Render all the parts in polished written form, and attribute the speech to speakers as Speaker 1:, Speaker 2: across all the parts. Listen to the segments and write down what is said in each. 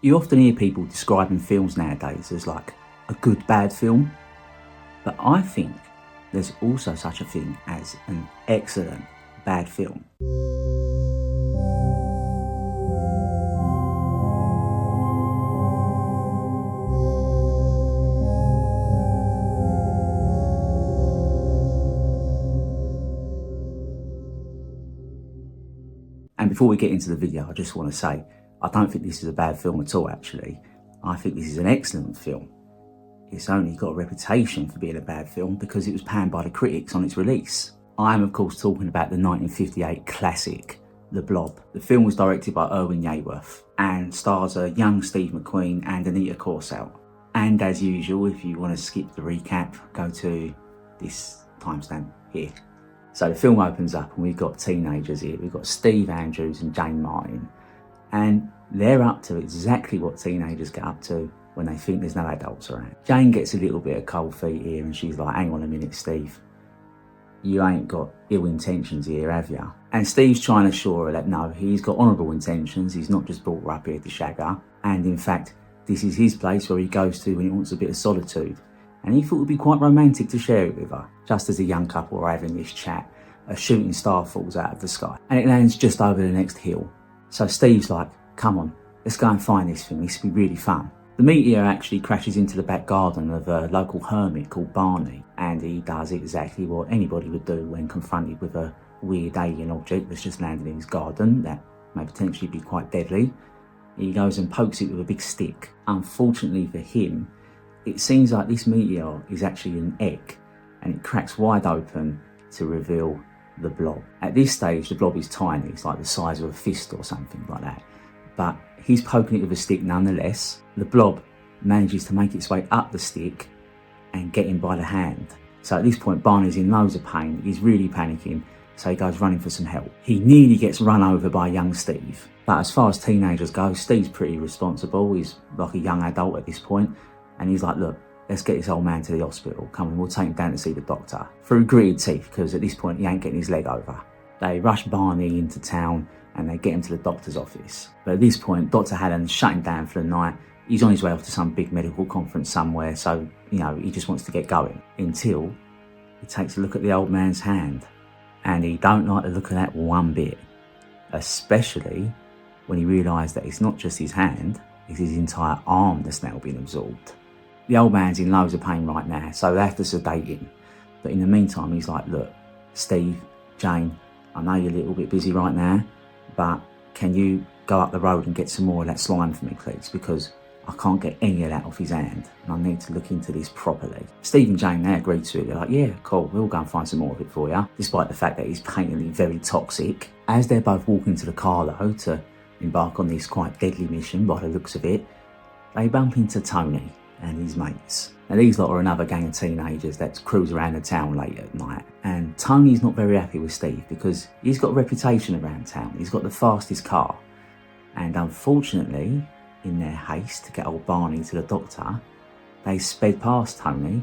Speaker 1: You often hear people describing films nowadays as like a good bad film, but I think there's also such a thing as an excellent bad film. And before we get into the video, I just want to say, I don't think this is a bad film at all, actually. I think this is an excellent film. It's only got a reputation for being a bad film because it was panned by the critics on its release. I am, of course, talking about the 1958 classic, The Blob. The film was directed by Irwin Yaworth and stars a young Steve McQueen and Anita Corsaut. And as usual, if you want to skip the recap, go to this timestamp here. So the film opens up and we've got teenagers here. We've got Steve Andrews and Jane Martin. And they're up to exactly what teenagers get up to when they think there's no adults around. Jane gets a little bit of cold feet here and she's like, hang on a minute, Steve. You ain't got ill intentions here, have you? And Steve's trying to assure her that no, he's got honourable intentions. He's not just brought her up here to shag her. And in fact, this is his place where he goes to when he wants a bit of solitude. And he thought it would be quite romantic to share it with her. Just as the young couple are having this chat, a shooting star falls out of the sky and it lands just over the next hill. So Steve's like, come on, let's go and find this thing. This will be really fun. The meteor actually crashes into the back garden of a local hermit called Barney, and he does exactly what anybody would do when confronted with a weird alien object that's just landed in his garden that may potentially be quite deadly. He goes and pokes it with a big stick. Unfortunately for him, it seems like this meteor is actually an egg, and it cracks wide open to reveal the blob. At this stage, the blob is tiny. It's like the size of a fist or something like that. But he's poking it with a stick nonetheless. The blob manages to make its way up the stick and get him by the hand. So at this point, Barney's in loads of pain. He's really panicking, so he goes running for some help. He nearly gets run over by young Steve. But as far as teenagers go, Steve's pretty responsible. He's like a young adult at this point. And he's like, look, let's get this old man to the hospital. Come on, we'll take him down to see the doctor. Through gritted teeth, because at this point he ain't getting his leg over. They rush Barney into town and they get him to the doctor's office. But at this point, Dr. Hallen's shut him down for the night. He's on his way off to some big medical conference somewhere, so, he just wants to get going. Until he takes a look at the old man's hand. And he don't like the look of that one bit. Especially when he realised that it's not just his hand, it's his entire arm that's now been absorbed. The old man's in loads of pain right now, so they have to sedate him. But in the meantime, he's like, look, Steve, Jane, I know you're a little bit busy right now, but can you go up the road and get some more of that slime for me, please? Because I can't get any of that off his hand, and I need to look into this properly. Steve and Jane, they agree to it. They're like, yeah, cool, we'll go and find some more of it for you, despite the fact that he's patently very toxic. As they're both walking to the car, though, to embark on this quite deadly mission by the looks of it, they bump into Tony and his mates. Now these lot are another gang of teenagers that cruise around the town late at night, and Tony's not very happy with Steve because he's got a reputation around town. He's got the fastest car, and unfortunately, in their haste to get old Barney to the doctor, they sped past Tony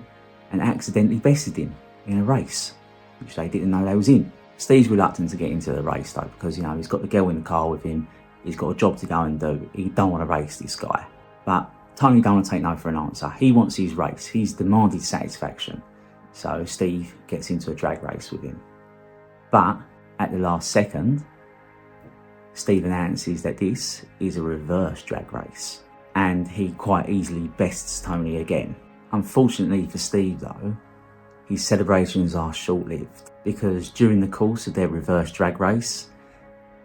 Speaker 1: and accidentally bested him in a race, which they didn't know they was in. Steve's reluctant to get into the race though because he's got the girl in the car with him, he's got a job to go and do, he don't want to race this guy. But Tony don't want to take no for an answer. He wants his race. He's demanded satisfaction. So Steve gets into a drag race with him. But at the last second, Steve announces that this is a reverse drag race. And he quite easily bests Tony again. Unfortunately for Steve though, his celebrations are short-lived. Because during the course of their reverse drag race,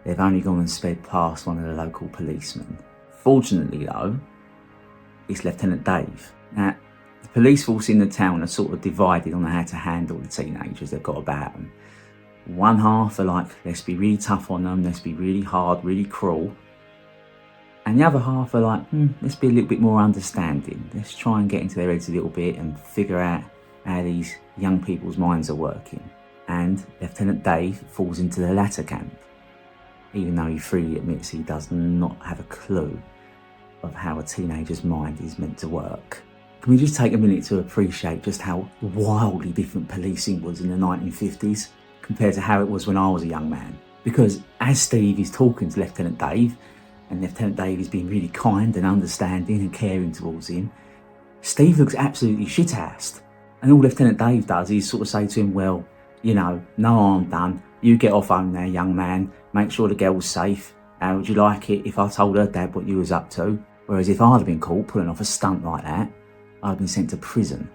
Speaker 1: they've only gone and sped past one of the local policemen. Fortunately though, it's Lieutenant Dave. Now, the police force in the town are sort of divided on how to handle the teenagers they've got about them. One half are like, let's be really tough on them, let's be really hard, really cruel. And the other half are like, let's be a little bit more understanding. Let's try and get into their heads a little bit and figure out how these young people's minds are working. And Lieutenant Dave falls into the latter camp, even though he freely admits he does not have a clue of how a teenager's mind is meant to work. Can we just take a minute to appreciate just how wildly different policing was in the 1950s compared to how it was when I was a young man? Because as Steve is talking to Lieutenant Dave, and Lieutenant Dave is being really kind and understanding and caring towards him, Steve looks absolutely shit-housed. And all Lieutenant Dave does is sort of say to him, well, you know, no harm done. You get off home there, young man. Make sure the girl's safe. How would you like it if I told her dad what you was up to? Whereas if I'd have been caught pulling off a stunt like that, I'd have been sent to prison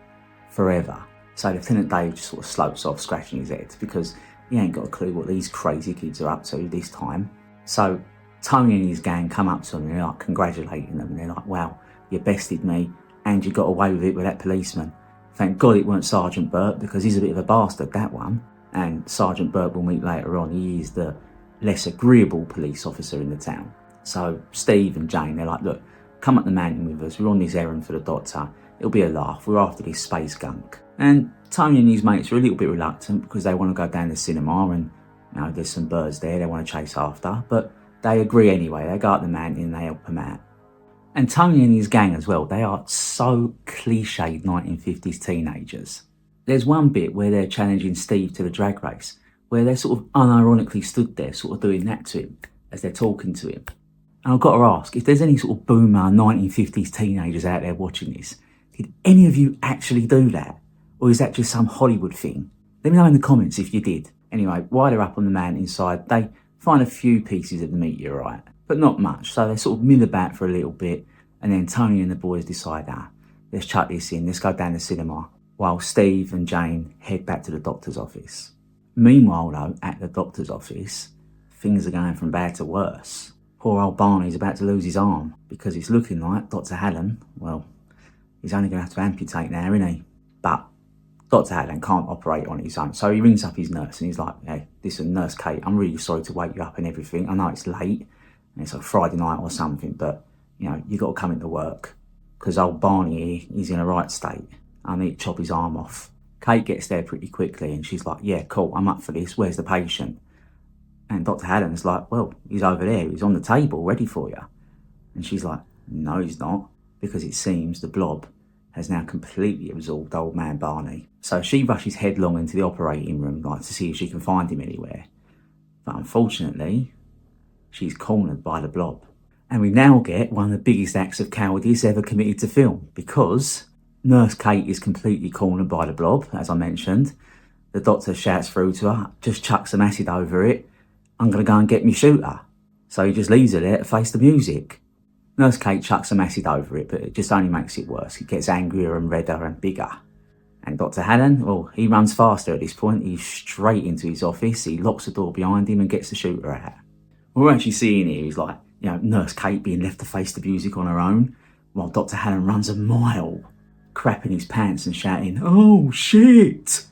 Speaker 1: forever. So Lieutenant Dave just sort of slopes off, scratching his head, because he ain't got a clue what these crazy kids are up to this time. So Tony and his gang come up to him and they're like congratulating them. And they're like, wow, you bested me and you got away with it with that policeman. Thank God it weren't Sergeant Burt, because he's a bit of a bastard, that one. And Sergeant Burt, we'll meet later on, he is the less agreeable police officer in the town. So Steve and Jane, they're like, look, come up the mountain with us. We're on this errand for the doctor. It'll be a laugh. We're after this space gunk. And Tony and his mates are a little bit reluctant because they want to go down to the cinema and, you know, there's some birds there they want to chase after. But they agree anyway. They go up the mountain and they help them out. And Tony and his gang as well, they are so cliched 1950s teenagers. There's one bit where they're challenging Steve to the drag race, where they're sort of unironically stood there sort of doing that to him as they're talking to him. And I've got to ask, if there's any sort of boomer 1950s teenagers out there watching this, did any of you actually do that? Or is that just some Hollywood thing? Let me know in the comments if you did. Anyway, while they're up on the mountainside, they find a few pieces of the meteorite, but not much. So they sort of mill about for a little bit, and then Tony and the boys decide, let's chuck this in, let's go down the cinema, while Steve and Jane head back to the doctor's office. Meanwhile, though, at the doctor's office, things are going from bad to worse. Poor old Barney's about to lose his arm, because it's looking like Dr. Hallen, well, he's only going to have to amputate now, isn't he? But Dr. Hallen can't operate on his own. So he rings up his nurse and he's like, hey, listen, Nurse Kate, I'm really sorry to wake you up and everything. I know it's late and it's a Friday night or something, but, you know, you got to come into work because old Barney here, he's in a right state. I need to chop his arm off. Kate gets there pretty quickly and she's like, yeah, cool, I'm up for this. Where's the patient? And Dr. Hallen's like, well, he's over there. He's on the table ready for you. And she's like, no, he's not, because it seems the blob has now completely absorbed old man Barney. So she rushes headlong into the operating room, like to see if she can find him anywhere. But unfortunately, she's cornered by the blob. And we now get one of the biggest acts of cowardice ever committed to film, because Nurse Kate is completely cornered by the blob, as I mentioned. The doctor shouts through to her, just chuck some acid over it. I'm going to go and get me shooter. So he just leaves her there to face the music. Nurse Kate chucks some acid over it, but it just only makes it worse. It gets angrier and redder and bigger. And Dr. Hallen, well, he runs faster at this point. He's straight into his office. He locks the door behind him and gets the shooter out. What we're actually seeing here is like, you know, Nurse Kate being left to face the music on her own, while Dr. Hallen runs a mile, crapping his pants and shouting, oh, shit!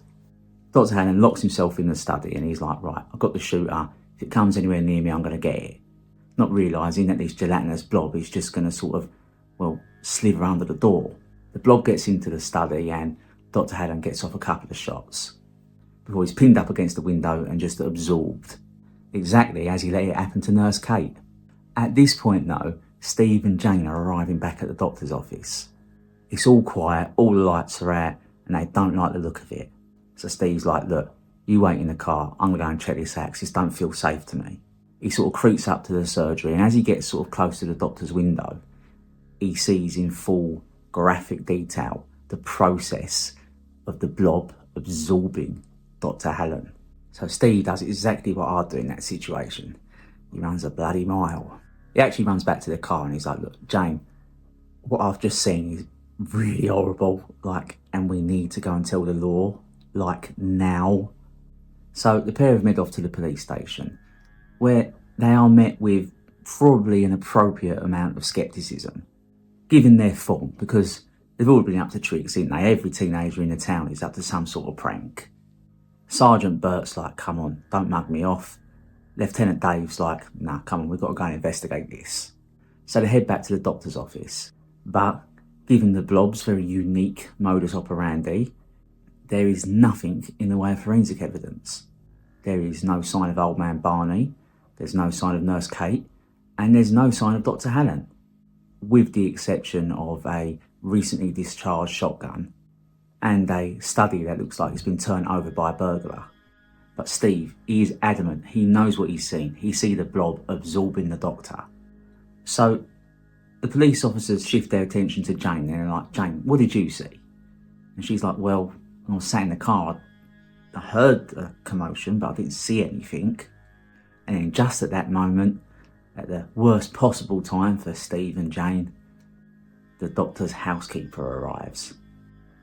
Speaker 1: Dr. Hallen locks himself in the study and he's like, right, I've got the shooter. If it comes anywhere near me, I'm going to get it. Not realising that this gelatinous blob is just going to sort of, well, slither under the door. The blob gets into the study and Dr. Hallen gets off a couple of shots before he's pinned up against the window and just absorbed, exactly as he let it happen to Nurse Kate. At this point, though, Steve and Jane are arriving back at the doctor's office. It's all quiet, all the lights are out, and they don't like the look of it. So Steve's like, look, you wait in the car, I'm going to go and check this out, 'cause this don't feel safe to me. He sort of creeps up to the surgery, and as he gets sort of close to the doctor's window, he sees in full graphic detail the process of the blob absorbing Dr. Hallen. So Steve does exactly what I'd do in that situation. He runs a bloody mile. He actually runs back to the car and he's like, look, Jane, what I've just seen is really horrible, like, and we need to go and tell the law, like, now. So the pair of them head off to the police station, where they are met with probably an appropriate amount of scepticism, given their form, because they've all been up to tricks, ain't they? Every teenager in the town is up to some sort of prank. Sergeant Burt's like, come on, don't mug me off. Lieutenant Dave's like, nah, come on, we've got to go and investigate this. So they head back to the doctor's office. But given the blob's very unique modus operandi, there is nothing in the way of forensic evidence. There is no sign of old man Barney, there's no sign of Nurse Kate, and there's no sign of Dr. Hallen, with the exception of a recently discharged shotgun and a study that looks like it's been turned over by a burglar. But Steve, he is adamant, he knows what he's seen. He sees the blob absorbing the doctor. So the police officers shift their attention to Jane and they're like, Jane, what did you see? And she's like, well, I was sat in the car, I heard a commotion, but I didn't see anything. And then just at that moment, at the worst possible time for Steve and Jane, the doctor's housekeeper arrives.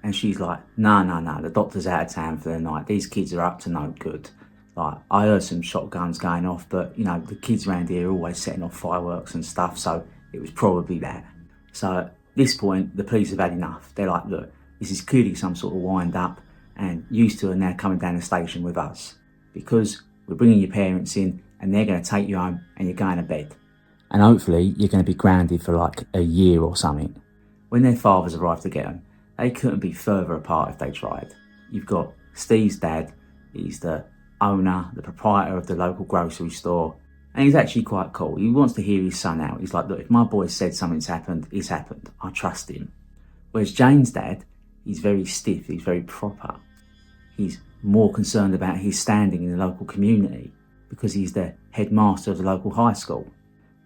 Speaker 1: And she's like, no, the doctor's out of town for the night. These kids are up to no good. Like, I heard some shotguns going off, but, you know, the kids around here are always setting off fireworks and stuff, so it was probably that. So at this point, the police have had enough. They're like, look, this is clearly some sort of wind-up, and you two are now coming down the station with us because we're bringing your parents in and they're going to take you home and you're going to bed. And hopefully you're going to be grounded for like a year or something. When their fathers arrived to get them, they couldn't be further apart if they tried. You've got Steve's dad, he's the owner, the proprietor of the local grocery store, and he's actually quite cool. He wants to hear his son out. He's like, look, if my boy said something's happened, it's happened. I trust him. Whereas Jane's dad, he's very stiff, he's very proper. He's more concerned about his standing in the local community because he's the headmaster of the local high school.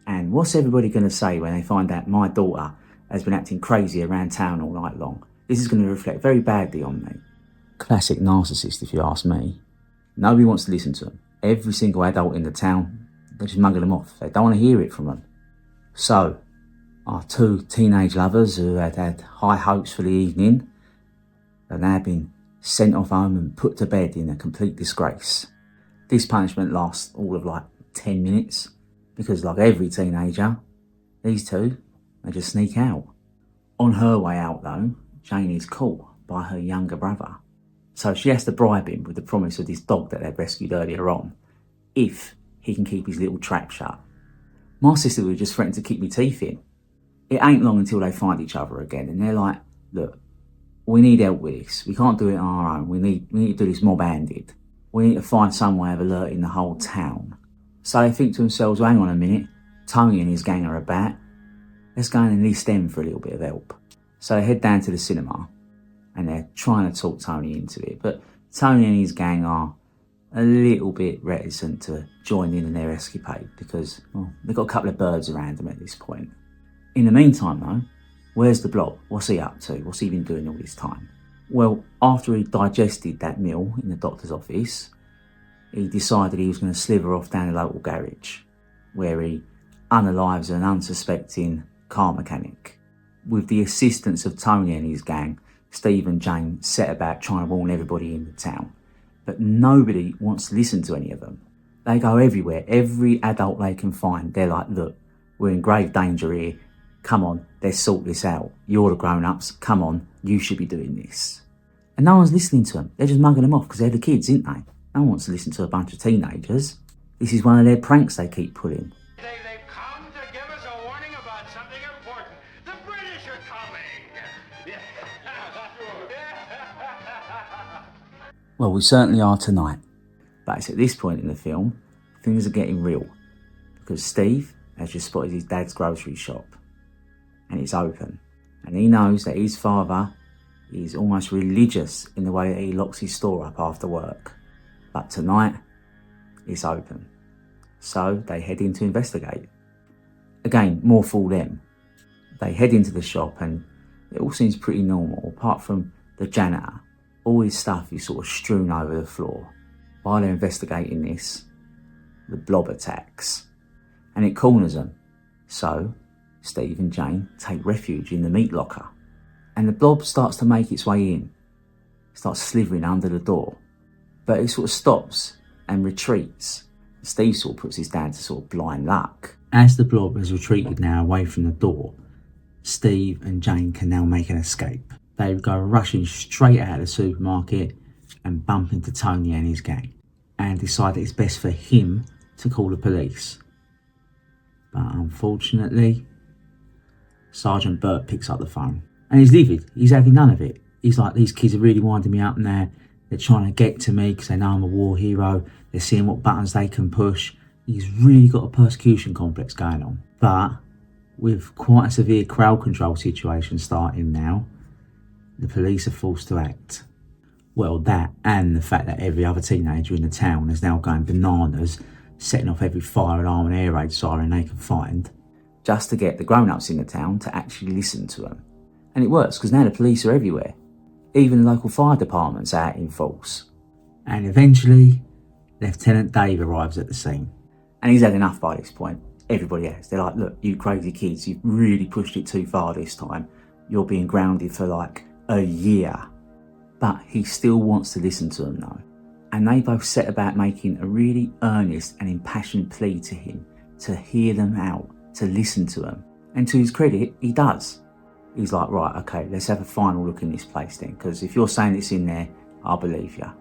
Speaker 1: And what's everybody going to say when they find out my daughter has been acting crazy around town all night long? This is going to reflect very badly on me. Classic narcissist, if you ask me. Nobody wants to listen to him. Every single adult in the town, they just muggle them off. They don't want to hear it from them. So, our two teenage lovers who had high hopes for the evening have now been sent off home and put to bed in a complete disgrace. This punishment lasts all of like 10 minutes because, like every teenager, these two, they just sneak out. On her way out though, Jane is caught by her younger brother. So she has to bribe him with the promise of this dog that they'd rescued earlier on, if he can keep his little trap shut. My sister would just threaten to keep me teeth in. It ain't long until they find each other again and they're like, look, we need help with this. We can't do it on our own. We need to do this mob-handed. We need to find some way of alerting the whole town. So they think to themselves, well, hang on a minute, Tony and his gang are about. Let's go and enlist them for a little bit of help. So they head down to the cinema and they're trying to talk Tony into it. But Tony and his gang are a little bit reticent to join in their escapade because, well, they've got a couple of birds around them at this point. In the meantime though, where's the Blob? What's he up to? What's he been doing all this time? Well, after he digested that meal in the doctor's office, he decided he was going to slither off down the local garage, where he unalives an unsuspecting car mechanic. With the assistance of Tony and his gang, Steve and Jane set about trying to warn everybody in the town. But nobody wants to listen to any of them. They go everywhere, every adult they can find. They're like, look, we're in grave danger here. Come on, let's sort this out. You're the grown-ups. Come on, you should be doing this. And no one's listening to them. They're just mugging them off because they're the kids, aren't they? No one wants to listen to a bunch of teenagers. This is one of their pranks they keep pulling.
Speaker 2: They've come to give us a warning about something important. The British are coming.
Speaker 1: Well, we certainly are tonight. But it's at this point in the film, things are getting real. Because Steve has just spotted his dad's grocery shop. And it's open. And he knows that his father is almost religious in the way that he locks his store up after work. But tonight, it's open. So they head in to investigate. Again, more fool them. They head into the shop and it all seems pretty normal, apart from the janitor. All his stuff is sort of strewn over the floor. While they're investigating this, the Blob attacks. And it corners them. So Steve and Jane take refuge in the meat locker. And the Blob starts to make its way in. It starts slithering under the door. But it sort of stops and retreats. Steve sort of puts his down to sort of blind luck. As the Blob has retreated now away from the door, Steve and Jane can now make an escape. They go rushing straight out of the supermarket and bump into Tony and his gang and decide that it's best for him to call the police. But unfortunately, Sergeant Burt picks up the phone and he's livid. He's having none of it. He's like, these kids are really winding me up now. They're trying to get to me because they know I'm a war hero. They're seeing what buttons they can push. He's really got a persecution complex going on. But with quite a severe crowd control situation starting now, the police are forced to act. Well, that and the fact that every other teenager in the town is now going bananas, setting off every fire alarm and air raid siren they can find. just to get the grown-ups in the town to actually listen to them. And it works, because now the police are everywhere. Even the local fire department's out in force. And eventually, Lieutenant Dave arrives at the scene. And he's had enough by this point. Everybody has. They're like, look, you crazy kids, you've really pushed it too far this time. You're being grounded for like a year. But he still wants to listen to them though. And they both set about making a really earnest and impassioned plea to him to hear them out, to listen to them. And to his credit, he does. He's like, right, okay, let's have a final look in this place then, because if you're saying it's in there, I'll believe you.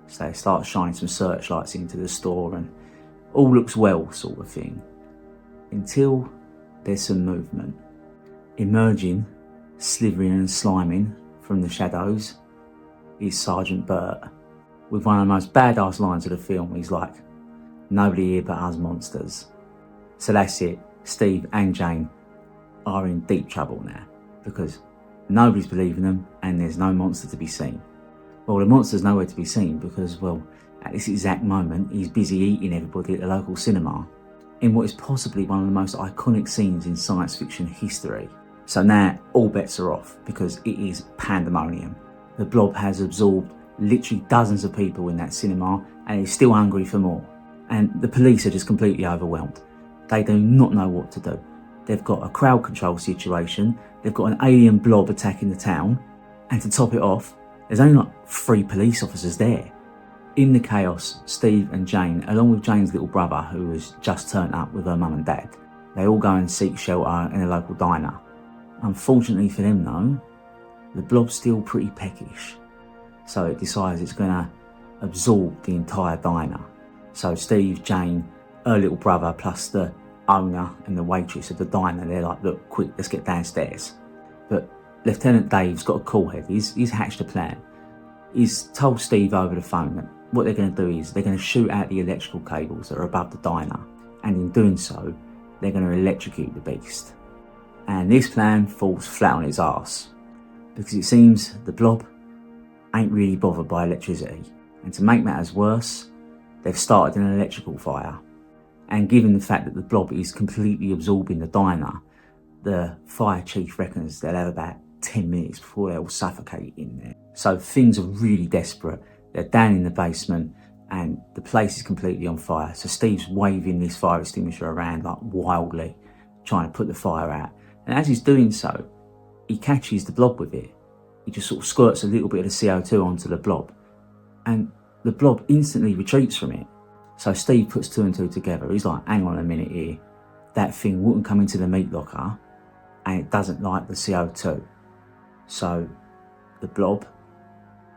Speaker 1: So they start shining some searchlights into the store and all looks well, sort of thing. Until there's some movement. Emerging, slithering and sliming from the shadows is Sergeant Burt. With one of the most badass lines of the film, he's like, nobody here but us monsters. So that's it, Steve and Jane are in deep trouble now, because nobody's believing them and there's no monster to be seen. Well, the monster's nowhere to be seen because, well, at this exact moment, he's busy eating everybody at the local cinema in what is possibly one of the most iconic scenes in science fiction history. So now all bets are off because it is pandemonium. The Blob has absorbed literally dozens of people in that cinema and is still hungry for more. And the police are just completely overwhelmed. They do not know what to do. They've got a crowd control situation, they've got an alien blob attacking the town, and to top it off, there's only like 3 police officers there. In the chaos, Steve and Jane, along with Jane's little brother who has just turned up with her mum and dad, they all go and seek shelter in a local diner. Unfortunately for them though, the Blob's still pretty peckish, so it decides it's going to absorb the entire diner. So Steve, Jane, her little brother plus the owner and the waitress of the diner, they're like, look, quick, let's get downstairs. But Lieutenant Dave's got a cool head. He's hatched a plan. He's told Steve over the phone that what they're going to do is they're going to shoot out the electrical cables that are above the diner, and in doing so, they're going to electrocute the beast. And this plan falls flat on its arse, because it seems the Blob ain't really bothered by electricity. And to make matters worse, they've started an electrical fire. And given the fact that the Blob is completely absorbing the diner, the fire chief reckons they'll have about 10 minutes before they'll suffocate in there. So things are really desperate. They're down in the basement and the place is completely on fire. So Steve's waving this fire extinguisher around like wildly, trying to put the fire out. And as he's doing so, he catches the Blob with it. He just sort of squirts a little bit of the CO2 onto the Blob. And the Blob instantly retreats from it. So Steve puts 2 and 2 together. He's like, hang on a minute here. That thing wouldn't come into the meat locker and it doesn't like the CO2. So the Blob,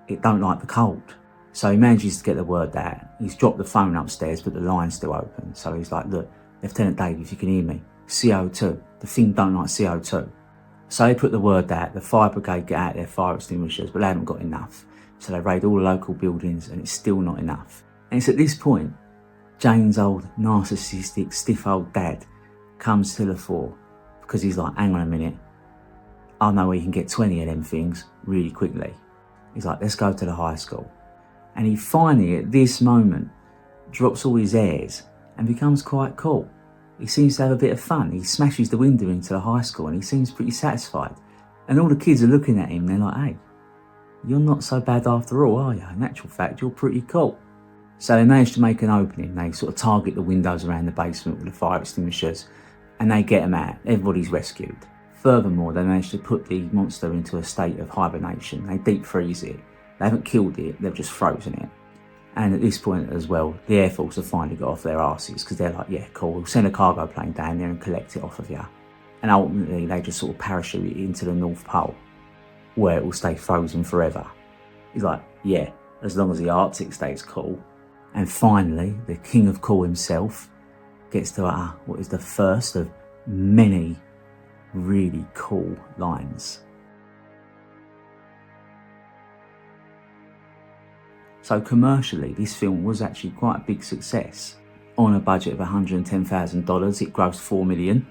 Speaker 1: it don't like the cold. So he manages to get the word out. He's dropped the phone upstairs, but the line's still open. So he's like, look, Lieutenant Dave, if you can hear me, CO2. The thing don't like CO2. So they put the word out. The fire brigade get out their fire extinguishers, but they haven't got enough. So they raid all the local buildings and it's still not enough. And it's at this point, Jane's old, narcissistic, stiff old dad comes to the fore because he's like, hang on a minute. I know where you can get 20 of them things really quickly. He's like, let's go to the high school. And he finally, at this moment, drops all his airs and becomes quite cool. He seems to have a bit of fun. He smashes the window into the high school and he seems pretty satisfied. And all the kids are looking at him, they're like, hey, you're not so bad after all, are you? In actual fact, you're pretty cool. So they manage to make an opening. They sort of target the windows around the basement with the fire extinguishers and they get them out. Everybody's rescued. Furthermore, they manage to put the monster into a state of hibernation. They deep freeze it. They haven't killed it, they've just frozen it. And at this point as well, the Air Force have finally got off their arses because they're like, yeah, cool, we'll send a cargo plane down there and collect it off of you. And ultimately, they just sort of parachute it into the North Pole, where it will stay frozen forever. He's like, yeah, as long as the Arctic stays cool. And finally, the King of Cool himself gets to utter what is the first of many really cool lines. So commercially, this film was actually quite a big success. On a budget of $110,000, it grossed $4 million.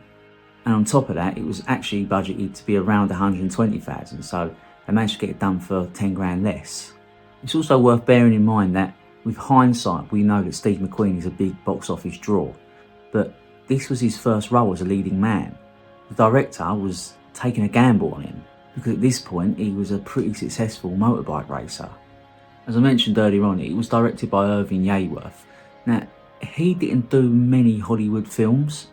Speaker 1: And on top of that, it was actually budgeted to be around $120,000. So they managed to get it done for 10 grand less. It's also worth bearing in mind that with hindsight, we know that Steve McQueen is a big box office draw. But this was his first role as a leading man. The director was taking a gamble on him because at this point he was a pretty successful motorbike racer. As I mentioned earlier on, it was directed by Irving Yayworth. Now, he didn't do many Hollywood films,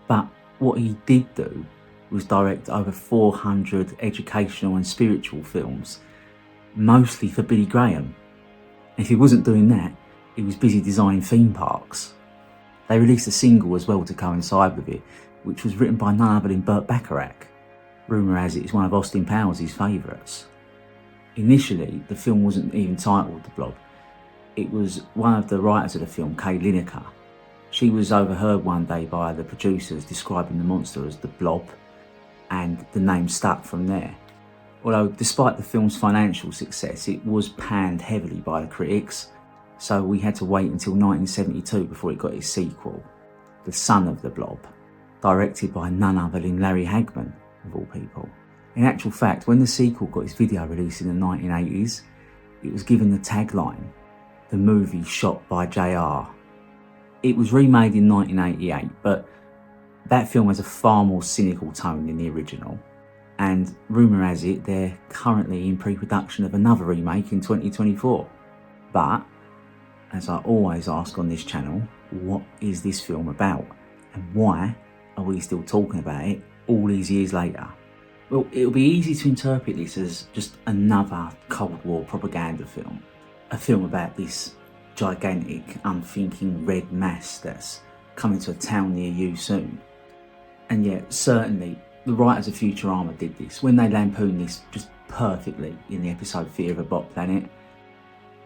Speaker 1: but what he did do was direct over 400 educational and spiritual films, mostly for Billy Graham. If he wasn't doing that, he was busy designing theme parks. They released a single as well to coincide with it, which was written by none other than Burt Bacharach. Rumour has it it's one of Austin Powers' favourites. Initially, the film wasn't even titled The Blob. It was one of the writers of the film, Kay Lineker. She was overheard one day by the producers describing the monster as The Blob, and the name stuck from there. Although, despite the film's financial success, it was panned heavily by the critics, so we had to wait until 1972 before it got its sequel, The Son of the Blob, directed by none other than Larry Hagman, of all people. In actual fact, when the sequel got its video released in the 1980s, it was given the tagline, "The movie shot by JR." It was remade in 1988, but that film has a far more cynical tone than the original. And rumour has it they're currently in pre-production of another remake in 2024. But, as I always ask on this channel, what is this film about? And why are we still talking about it all these years later? Well, it'll be easy to interpret this as just another Cold War propaganda film. A film about this gigantic, unthinking red mass that's coming to a town near you soon. And yet, certainly, the writers of Futurama did this. When they lampooned this just perfectly in the episode Fear of a Bot Planet,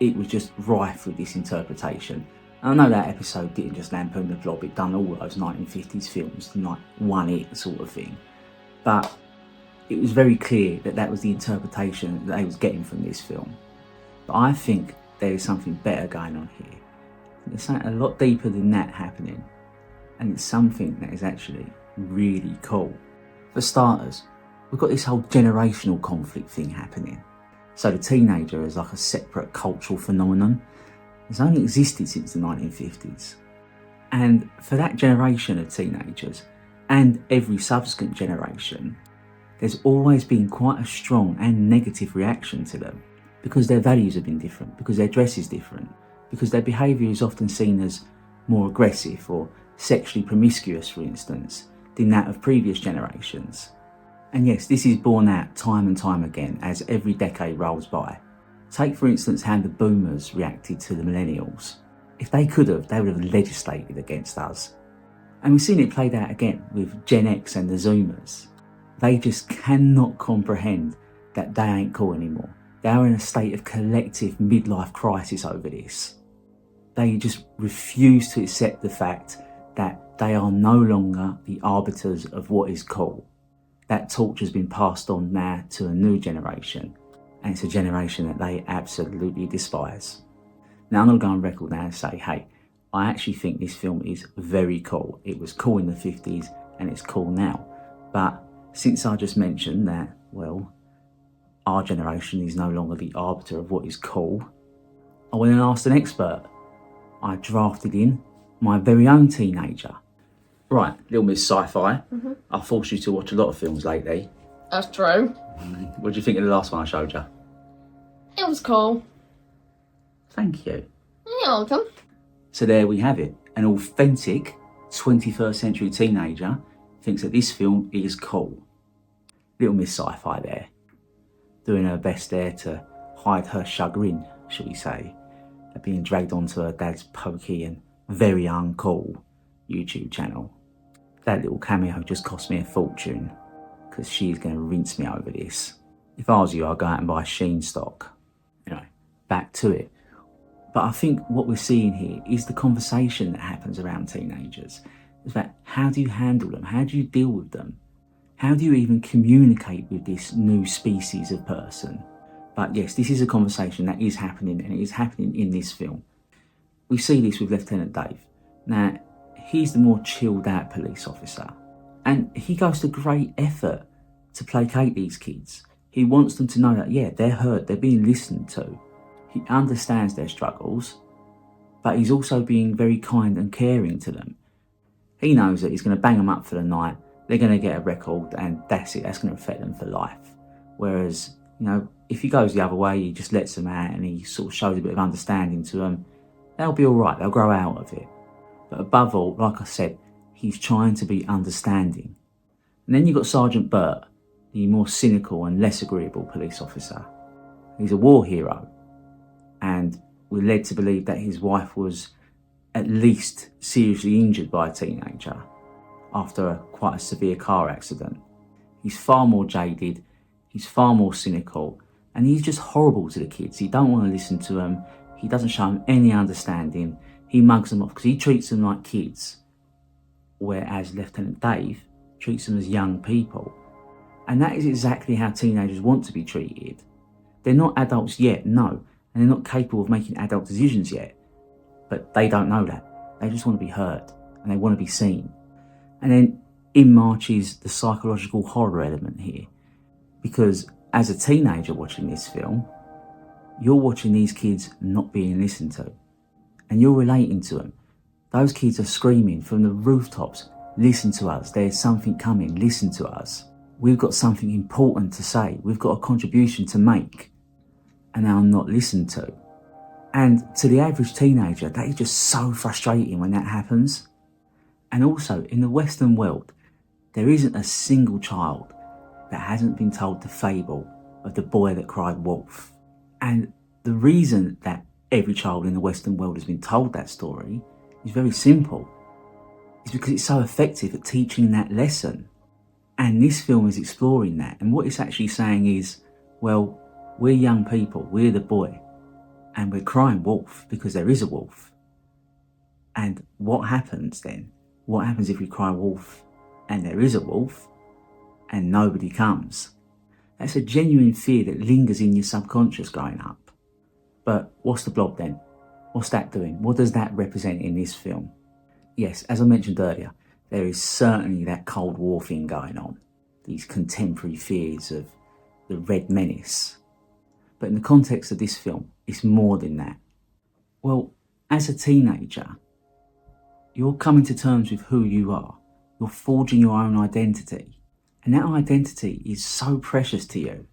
Speaker 1: it was just rife with this interpretation. And I know that episode didn't just lampoon the Blob, it done all those 1950s films, like One It sort of thing. But it was very clear that that was the interpretation that they was getting from this film. But I think there is something better going on here. There's something a lot deeper than that happening. And it's something that is actually really cool. For starters, we've got this whole generational conflict thing happening. So the teenager is like a separate cultural phenomenon. It's only existed since the 1950s. And for that generation of teenagers, and every subsequent generation, there's always been quite a strong and negative reaction to them, because their values have been different, because their dress is different, because their behaviour is often seen as more aggressive or sexually promiscuous, for instance, than that of previous generations. And yes, this is borne out time and time again as every decade rolls by. Take for instance how the boomers reacted to the millennials. If they could have, they would have legislated against us. And we've seen it played out again with Gen X and the Zoomers. They just cannot comprehend that they ain't cool anymore. They are in a state of collective midlife crisis over this. They just refuse to accept the fact that they are no longer the arbiters of what is cool. That torch has been passed on now to a new generation, and it's a generation that they absolutely despise. Now I'm going to go on record now and say, hey, I actually think this film is very cool. It was cool in the 50s and it's cool now. But since I just mentioned that, well, our generation is no longer the arbiter of what is cool, I went and asked an expert. I drafted in my very own teenager. Right, Little Miss Sci-Fi. I've forced you to watch a lot of films lately.
Speaker 3: That's true.
Speaker 1: What do you think of the last one I showed you?
Speaker 3: It was cool.
Speaker 1: Thank you.
Speaker 3: You're welcome.
Speaker 1: So there we have it. An authentic 21st century teenager thinks that this film is cool. Little Miss Sci-Fi there, doing her best there to hide her chagrin, shall we say, at being dragged onto her dad's pokey and very uncool YouTube channel. That little cameo just cost me a fortune, because she's going to rinse me over this. If I was you, I'd go out and buy Sheen stock. You know, back to it. But I think what we're seeing here is the conversation that happens around teenagers. It's about how do you handle them? How do you deal with them? How do you even communicate with this new species of person? But yes, this is a conversation that is happening, and it is happening in this film. We see this with Lieutenant Dave. Now, he's the more chilled out police officer, and he goes to great effort to placate these kids. He wants them to know that, yeah, they're heard, they're being listened to. He understands their struggles, but he's also being very kind and caring to them. He knows that he's going to bang them up for the night, they're going to get a record and that's it. That's going to affect them for life. Whereas, if he goes the other way, he just lets them out and he sort of shows a bit of understanding to them, they'll be all right. They'll grow out of it. But above all, like I said, he's trying to be understanding. And then you've got Sergeant Burt, the more cynical and less agreeable police officer. He's a war hero. And we're led to believe that his wife was at least seriously injured by a teenager after quite a severe car accident. He's far more jaded, he's far more cynical, and he's just horrible to the kids. He don't want to listen to them, he doesn't show them any understanding, he mugs them off because he treats them like kids, whereas Lieutenant Dave treats them as young people. And that is exactly how teenagers want to be treated. They're not adults yet, no, and they're not capable of making adult decisions yet. But they don't know that. They just want to be heard and they want to be seen. And then in marches the psychological horror element here. Because as a teenager watching this film, you're watching these kids not being listened to. And you're relating to them. Those kids are screaming from the rooftops, listen to us, there's something coming, listen to us. We've got something important to say, we've got a contribution to make. And they're not listened to. And to the average teenager, that is just so frustrating when that happens. And also, in the Western world, there isn't a single child that hasn't been told the fable of the boy that cried wolf. And the reason that every child in the Western world has been told that story is very simple. It's because it's so effective at teaching that lesson. And this film is exploring that. And what it's actually saying is, well, we're young people, we're the boy. And we're crying wolf because there is a wolf. And what happens then? What happens if we cry wolf and there is a wolf and nobody comes? That's a genuine fear that lingers in your subconscious growing up. But what's the blob then? What's that doing? What does that represent in this film? Yes, as I mentioned earlier, there is certainly that Cold War thing going on. These contemporary fears of the Red Menace. But in the context of this film, it's more than that. Well, as a teenager, you're coming to terms with who you are. You're forging your own identity. And that identity is so precious to you.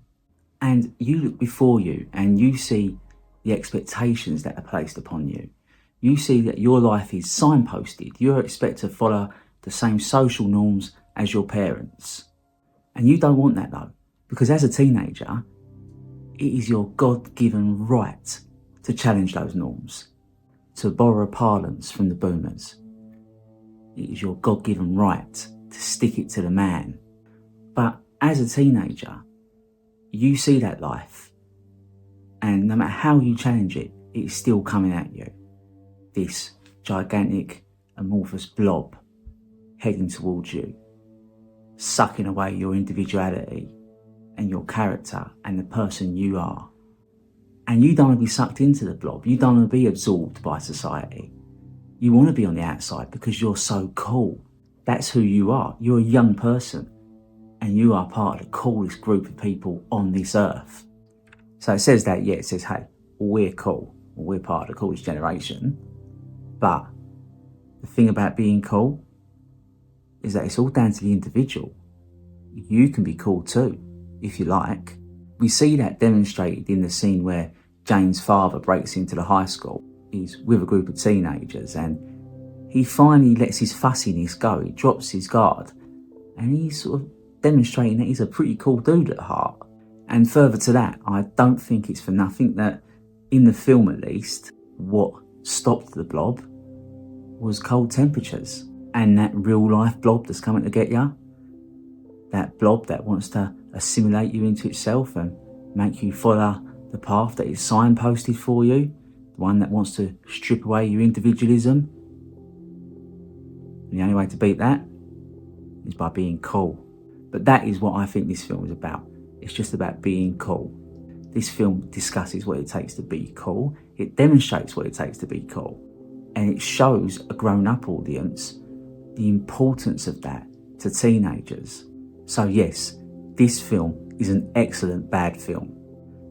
Speaker 1: And you look before you and you see the expectations that are placed upon you. You see that your life is signposted. You're expected to follow the same social norms as your parents. And you don't want that though, because as a teenager, it is your God-given right to challenge those norms, to borrow a parlance from the boomers. It is your God-given right to stick it to the man. But as a teenager, you see that life, and no matter how you challenge it, it is still coming at you. This gigantic, amorphous blob heading towards you, sucking away your individuality and your character and the person you are. And you don't want to be sucked into the blob. You don't want to be absorbed by society. You want to be on the outside because you're so cool. That's who you are. You're a young person and you are part of the coolest group of people on this earth. So it says that, yeah, it says, hey, we're cool. We're part of the coolest generation. But the thing about being cool is that it's all down to the individual. You can be cool too, if you like. We see that demonstrated in the scene where Jane's father breaks into the high school. He's with a group of teenagers and he finally lets his fussiness go. He drops his guard and he's sort of demonstrating that he's a pretty cool dude at heart. And further to that, I don't think it's for nothing that in the film at least, what stopped the blob was cold temperatures and that real life blob that's coming to get you. That blob that wants to assimilate you into itself and make you follow the path that is signposted for you, the one that wants to strip away your individualism. And the only way to beat that is by being cool. But that is what I think this film is about. It's just about being cool. This film discusses what it takes to be cool. It demonstrates what it takes to be cool. And it shows a grown-up audience the importance of that to teenagers. So yes, this film is an excellent bad film.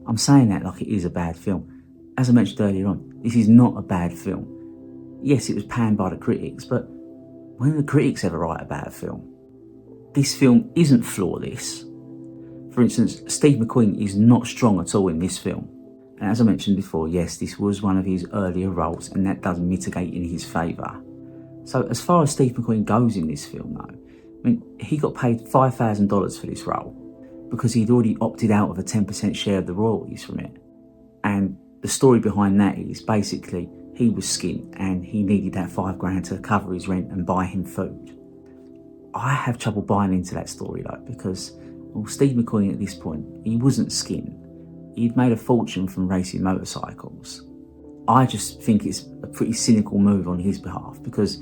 Speaker 1: I'm saying that like it is a bad film. As I mentioned earlier on, this is not a bad film. Yes, it was panned by the critics, but when do the critics ever write a bad film? this film isn't flawless. For instance, Steve McQueen is not strong at all in this film. And as I mentioned before, yes, this was one of his earlier roles, and that does mitigate in his favour. So as far as Steve McQueen goes in this film though, I mean, he got paid $5,000 for this role because he'd already opted out of a 10% share of the royalties from it. And the story behind that is basically he was skint and he needed that $5,000 to cover his rent and buy him food. I have trouble buying into that story though, because well, Steve McQueen at this point, he wasn't skint. He'd made a fortune from racing motorcycles. I just think it's a pretty cynical move on his behalf because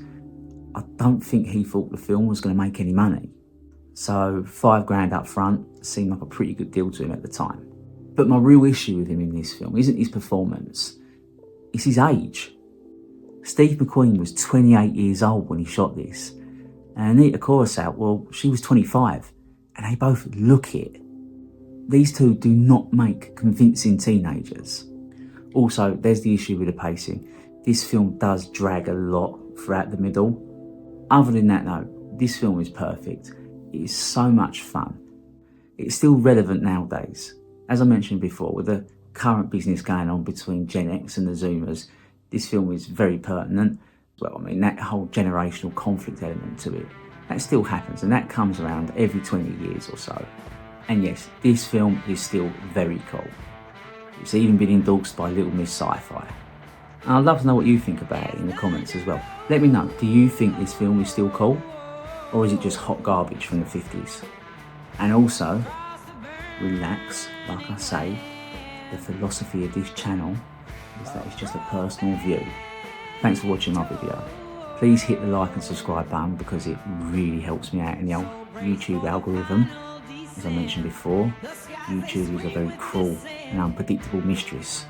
Speaker 1: I don't think he thought the film was going to make any money. So $5,000 up front seemed like a pretty good deal to him at the time. But my real issue with him in this film isn't his performance, it's his age. Steve McQueen was 28 years old when he shot this. And Anita Coruscant, well, she was 25. And they both look it. These two do not make convincing teenagers. Also, there's the issue with the pacing. This film does drag a lot throughout the middle. Other than that though, this film is perfect. It is so much fun. It's still relevant nowadays. As I mentioned before, with the current business going on between Gen X and the Zoomers, this film is very pertinent. Well, I mean, that whole generational conflict element to it, that still happens, and that comes around every 20 years or so. And yes, this film is still very cool. It's even been endorsed by Little Miss Sci-Fi. And I'd love to know what you think about it in the comments as well. Let me know, do you think this film is still cool? Or is it just hot garbage from the 50s? And also, relax, like I say, the philosophy of this channel is that it's just a personal view. Thanks for watching my video. Please hit the like and subscribe button because it really helps me out in the old YouTube algorithm. As I mentioned before, YouTube is a very cruel and unpredictable mistress.